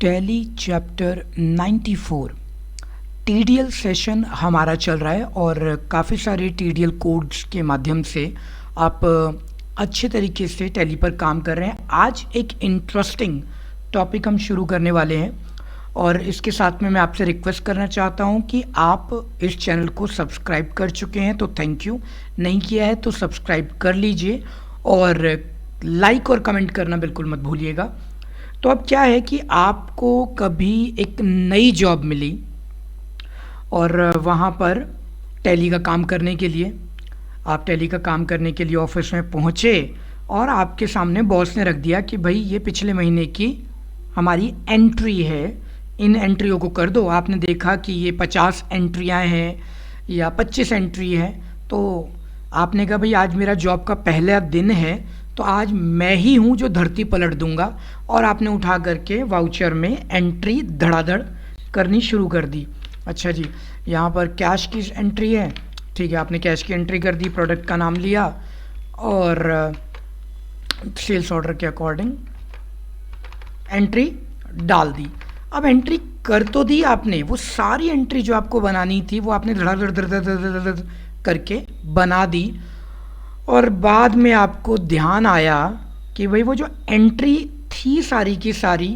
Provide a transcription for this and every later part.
Tally chapter 94 TDL session हमारा चल रहा है और काफ़ी सारे टीडीएल कोड्स के माध्यम से आप अच्छे तरीके से टैली पर काम कर रहे हैं। आज एक इंटरेस्टिंग टॉपिक हम शुरू करने वाले हैं और इसके साथ में मैं आपसे रिक्वेस्ट करना चाहता हूं कि आप इस चैनल को सब्सक्राइब कर चुके हैं तो थैंक यू, नहीं किया है तो सब्सक्राइब कर लीजिए और लाइक और कमेंट करना बिल्कुल मत भूलिएगा। तो अब क्या है कि आपको कभी एक नई जॉब मिली और वहाँ पर टैली का काम करने के लिए ऑफिस में पहुँचे और आपके सामने बॉस ने रख दिया कि भाई ये पिछले महीने की हमारी एंट्री है, इन एंट्रियों को कर दो। आपने देखा कि ये 50 एंट्रियाँ हैं या 25 एंट्री है, तो आपने कहा भाई आज मेरा जॉब का पहला दिन है तो आज मैं ही हूँ जो धरती पलट दूंगा, और आपने उठा करके वाउचर में एंट्री धड़ाधड़ करनी शुरू कर दी। अच्छा जी, यहाँ पर कैश की एंट्री है, ठीक है, आपने कैश की एंट्री कर दी, प्रोडक्ट का नाम लिया और सेल्स ऑर्डर के अकॉर्डिंग एंट्री डाल दी। अब एंट्री कर तो दी आपने, वो सारी एंट्री जो आपको बनानी थी वो आपने धड़ाधड़ करके बना दी और बाद में आपको ध्यान आया कि भाई वो जो एंट्री थी सारी की सारी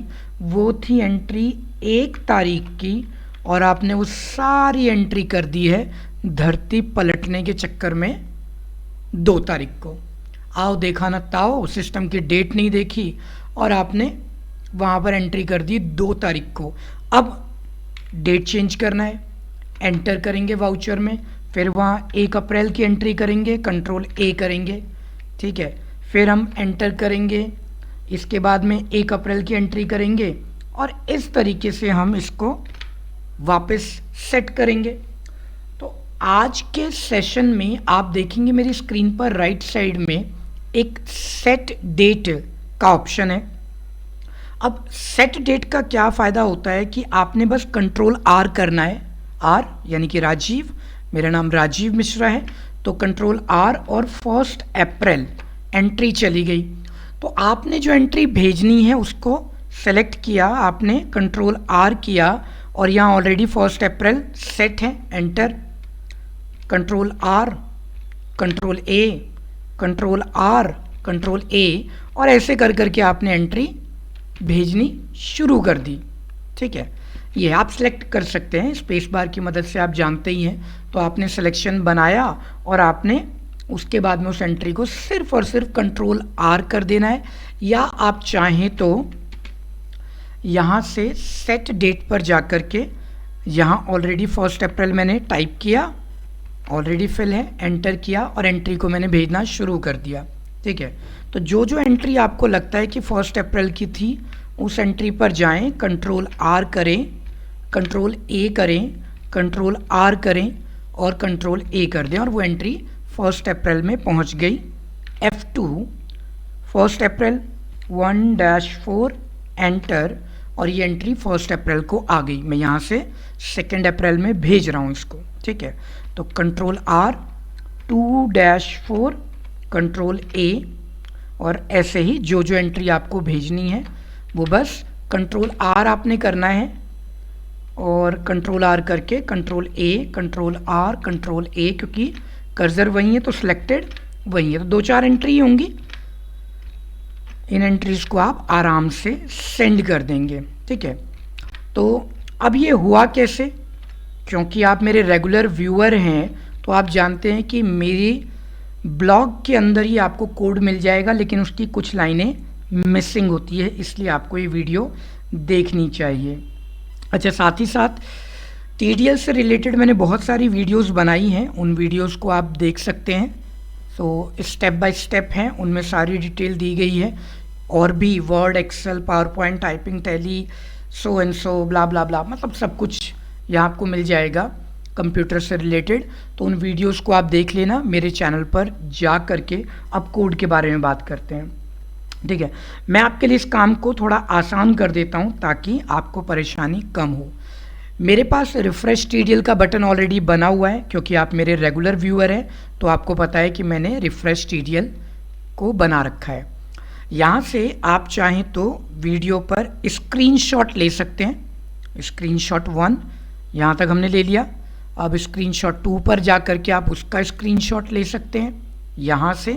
वो थी एंट्री 1 तारीख की और आपने वो सारी एंट्री कर दी है धरती पलटने के चक्कर में 2 तारीख को। आओ देखा ना ताओ, सिस्टम की डेट नहीं देखी और आपने वहाँ पर एंट्री कर दी 2 तारीख को। अब डेट चेंज करना है, एंटर करेंगे वाउचर में, फिर वहाँ 1 अप्रैल की एंट्री करेंगे, कंट्रोल ए करेंगे, ठीक है, फिर हम एंटर करेंगे, इसके बाद में 1 अप्रैल की एंट्री करेंगे और इस तरीके से हम इसको वापस सेट करेंगे। तो आज के सेशन में आप देखेंगे मेरी स्क्रीन पर राइट साइड में एक सेट डेट का ऑप्शन है। अब सेट डेट का क्या फ़ायदा होता है कि आपने बस कंट्रोल आर करना है, आर यानी कि राजीव, मेरा नाम राजीव मिश्रा है, तो कंट्रोल आर और 1 अप्रैल एंट्री चली गई। तो आपने जो एंट्री भेजनी है उसको सेलेक्ट किया, आपने कंट्रोल आर किया और यहाँ ऑलरेडी 1 अप्रैल सेट है, enter, control R, control A, control R, control A, और ऐसे कर करके आपने एंट्री भेजनी शुरू कर दी। ठीक है, ये आप सिलेक्ट कर सकते हैं स्पेस बार की मदद से, आप जानते ही हैं। तो आपने सिलेक्शन बनाया और आपने उसके बाद में उस एंट्री को सिर्फ और सिर्फ कंट्रोल आर कर देना है, या आप चाहें तो यहाँ से सेट डेट पर जाकर के यहाँ ऑलरेडी 1 अप्रैल मैंने टाइप किया, ऑलरेडी फिल है, एंटर किया और एंट्री को मैंने भेजना शुरू कर दिया। ठीक है, तो जो जो एंट्री आपको लगता है कि 1 अप्रैल की थी उस एंट्री पर जाएं, कंट्रोल आर करें, कंट्रोल ए करें, कंट्रोल आर करें और कंट्रोल ए कर दें और वो एंट्री 1 अप्रैल में पहुंच गई। F2 1 अप्रैल 1-4 एंटर और ये एंट्री 1 अप्रैल को आ गई। मैं यहाँ से 2 अप्रैल में भेज रहा हूँ इसको। ठीक है, तो कंट्रोल आर 2-4 कंट्रोल ए और ऐसे ही जो जो एंट्री आपको भेजनी है वो बस कंट्रोल आर आपने करना है और कंट्रोल आर करके control A, control R, control A, क्योंकि कर्सर वही है तो सिलेक्टेड वही है, तो 2-4 एंट्री होंगी। इन एंट्रीज को आप आराम से सेंड कर देंगे। ठीक है, तो अब ये हुआ कैसे, क्योंकि आप मेरे रेगुलर व्यूअर हैं तो आप जानते हैं कि मेरी ब्लॉग के अंदर ही आपको कोड मिल जाएगा, लेकिन उसकी कुछ लाइनें मिसिंग होती है, इसलिए आपको ये वीडियो देखनी चाहिए। अच्छा, साथ ही साथ टीडीएल से रिलेटेड मैंने बहुत सारी वीडियोस बनाई हैं, उन वीडियोस को आप देख सकते हैं। तो स्टेप बाय स्टेप हैं, उनमें सारी डिटेल दी गई है, और भी word, Excel, PowerPoint, typing, Tally, so and so, blah blah blah, मतलब सब कुछ यहाँ आपको मिल जाएगा कंप्यूटर से रिलेटेड। तो उन वीडियोस को आप देख लेना मेरे चैनल पर जा करके। अब कोड के बारे में बात करते हैं। ठीक है, मैं आपके लिए इस काम को थोड़ा आसान कर देता हूँ ताकि आपको परेशानी कम हो। मेरे पास रिफ्रेश टीडीएल का बटन ऑलरेडी बना हुआ है, क्योंकि आप मेरे रेगुलर व्यूअर हैं तो आपको पता है कि मैंने रिफ्रेश टीडीएल को बना रखा है। यहाँ से आप चाहें तो वीडियो पर स्क्रीनशॉट ले सकते हैं। स्क्रीनशॉट 1 यहाँ तक हमने ले लिया। अब स्क्रीनशॉट 2 पर जा कर के आप उसका स्क्रीनशॉट ले सकते हैं यहाँ से,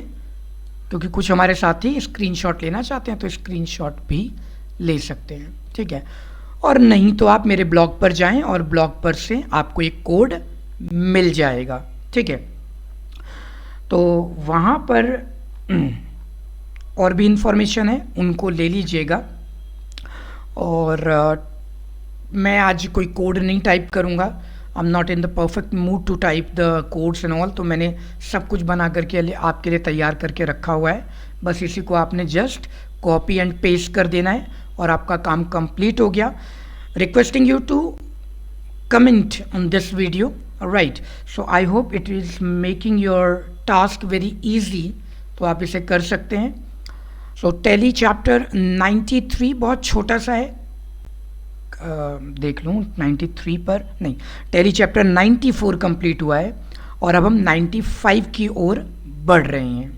क्योंकि कुछ हमारे साथी स्क्रीनशॉट लेना चाहते हैं तो स्क्रीनशॉट भी ले सकते हैं, ठीक है। और नहीं तो आप मेरे ब्लॉग पर जाएं और ब्लॉग पर से आपको एक कोड मिल जाएगा, ठीक है। तो वहाँ पर और भी इंफॉर्मेशन है, उनको ले लीजिएगा। और मैं आज कोई कोड नहीं टाइप करूँगा। I am not in the perfect mood to type the codes and all, तो मैंने सब कुछ बना करके आपके लिए तैयार करके रखा हुआ है। बस इसी को आपने जस्ट कॉपी एंड पेस्ट कर देना है और आपका काम कंप्लीट हो गया। Requesting you to comment on this video, right. So I hope it is making your task very easy, तो आप इसे कर सकते हैं। सो टैली चैप्टर 93 बहुत छोटा सा है, देख लूँ 93 पर नहीं, टैली चैप्टर 94 कंप्लीट हुआ है और अब हम 95 की ओर बढ़ रहे हैं।